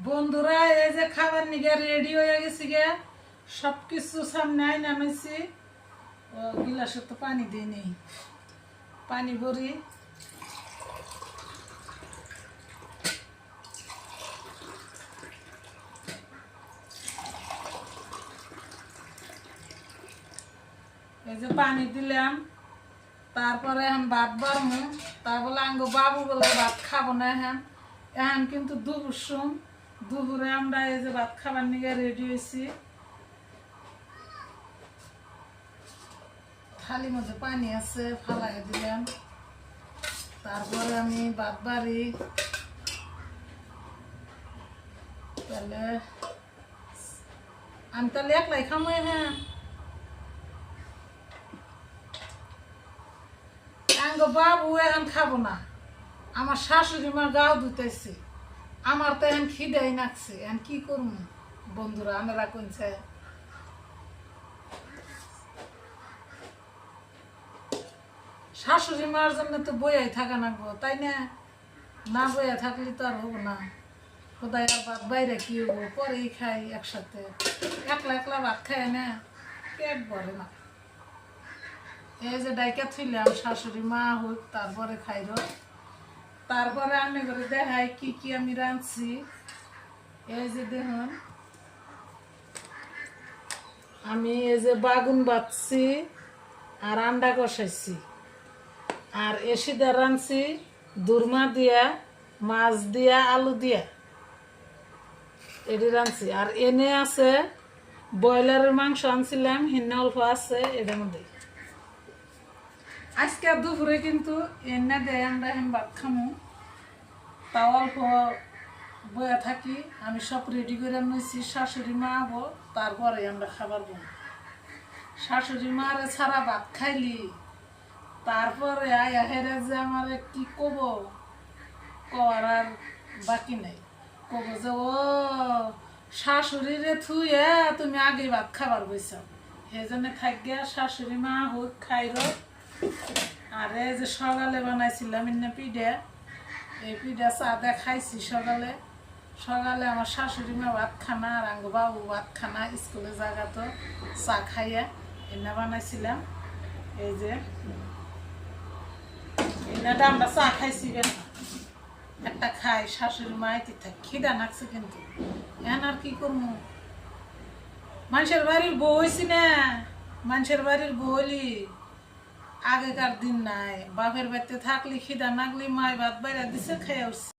বন্ধুরা, এই যে খাবার নিগে রেডি হয়ে গেছি গে, সবকিছু সামনে আই নামাইছি। গিলাসে তো পানি দিই নেই, পানি ভরি। এই যে পানি দিলাম, তারপরে এখন ভাত বাড়মু। তা বলে আঙ্গ বাবু বলে ভাত খাবো না। এখন কিন্তু দুপুরে আমরা এই যে ভাত খাবার নিগে রেডি হয়েছি। থালির মধ্যে পানি আছে, ফালাই দিলাম। তারপরে আমি ভাত বাড়ি, তাহলে আমি তাহলে একলাই খামো। আঙ্গ বাবু এখন খাবো না, আমার শাশুড়ি মা গাও ধুতেছে। আমার তো এখন খিদাই নাকছে, এখন কি করবো বন্ধুরা, আমরা কোনছে। শাশুড়ি মার জন্য তো বইয়াই থাকা নাকবো, তাই না? না বইয়া থাকলে তো আর হবো না। কোথায় আর ভাত বাইরে কি হবো, পরেই খাই একসাথে। একলা একলা ভাত খাই না, পেট ভরে না। এই যে ডাইকা থইলাম, শাশুড়ি মা হোক তারপরে খাইর। তারপরে আমি করে দেখাই কি কি আমি রাঁধছি। এই যে দেখুন, আমি এই যে বাগুন বাঁধছি আর আন্ডা কষাইছি, আর এসিদা রাঁধছি দুরমা দিয়া, মাছ দিয়া, আলু দিয়া, এটি রাঁধছি। আর এনে আছে ব্রয়লারের মাংস আনছিলাম, হিন্না অল্প আছে এটার মধ্যে। আজকে দুপুরে কিন্তু এনে দেয়, আমরা এখন ভাত খামো। তাও অল্প বয়া থাকি, আমি সব রেডি করে নিয়েছি। শাশুড়ি মা আবো, তারপরে আমরা খাবার বোন। শাশুড়ি মারে ছাড়া ভাত খাইলি, তারপরে আয়া হেরে যে আমার কি কব, কর আর বাকি নেই। কব যে ও শাশুড়িরে থুয়ে তুমি আগে ভাত খাবার বইছ, সেই জন্য থাকি শাশুড়ি মা হোক খাইর। আর এই যে সকালে বানাইছিলাম এনে পিঠা, এই পিঠা চা দে খাইছি সকালে। সকালে আমার শাশুড়ি মা ভাত খানা আর আঙ্গ বাবু ভাত খানা, স্কুলে জায়গা তো চা খাইয়া এনে বানাইছিলাম। এই যে এনাটা আমরা চা খাইছি, একটা খাই। শাশুড়ি মা আইতে থাক, খিদা নাকছে কিন্তু। এখন আর কি করবো, মানুষের বাড়ির বউ হয়েছি না, মানুষের বাড়ির বউ হইলি আগেকার দিন নাই। বাপের বাড়িতে থাকলে খিদা নাগলি মায় ভাত বাইরা দিছে, খেয়ে উঠছে।